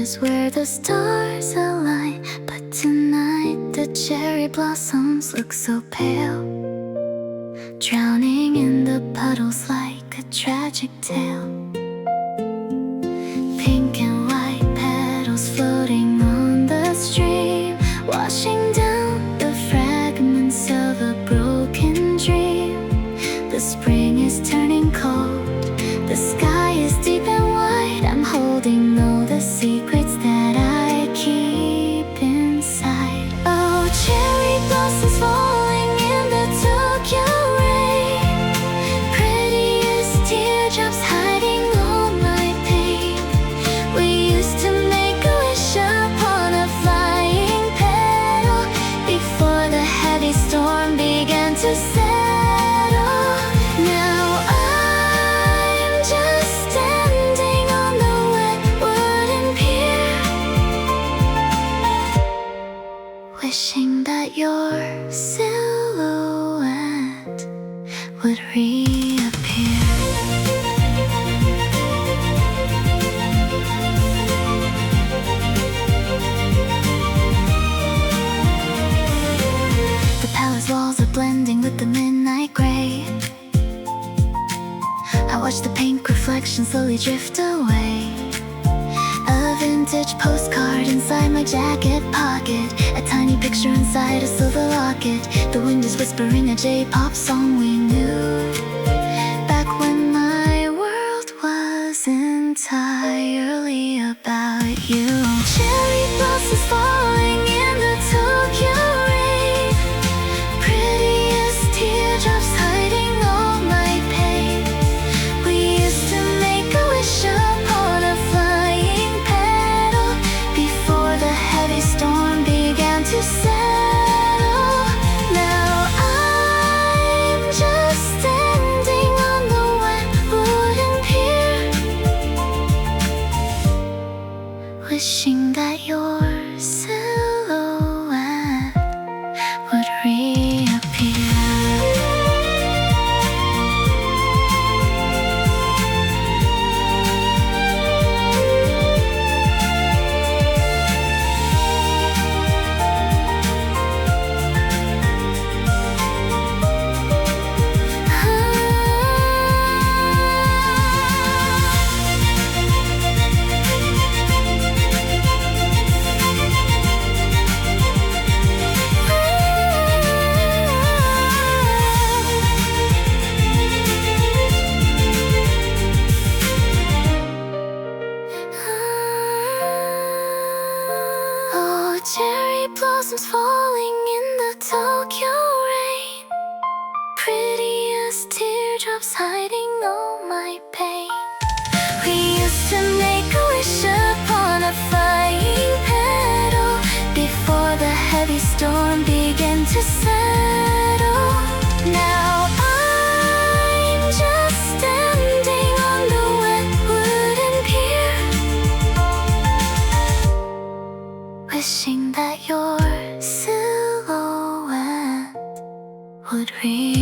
is where the stars align. But tonight the cherry blossoms look so pale, drowning in the puddles like a tragic tale. Pink and white petals floating on the stream, washing down the fragments of a broken dream. The spring is turning cold, the sky is deep and wide. I'm holding all the secrets that I keep inside. Oh, cherry blossoms falling in the Tokyo rain, pretty as teardrops hiding all my pain. We used to make a wish upon a flying petal before the heavy storm began to settle. Now I'm just standing on the wet wooden pier, wishing that your silhouette would reappear. The palace walls are blending with the midnight gray. I watch the pink reflection slowly drift away. A vintage postcard inside my jacket pocket, a tiny picture inside a silver locket. The wind is whispering a J-pop song we knew back when my world was entirely about you. Cherry blossoms falling in the Tokyo rain, pretty as teardrops hiding all my pain. We used to make a wish upon a flying petal before the heavy storm began to settle. Now I'm just standing on the wet wooden pier, wishing that your silhouette would reappear. Oh, cherry blossoms falling in the Tokyo rain, pretty as teardrops hiding all my pain. We used to make a wish upon a flying petal before the heavy storm began to settle. Now I'm just standing on the wet wooden pier, wishing that your silhouette would reappear.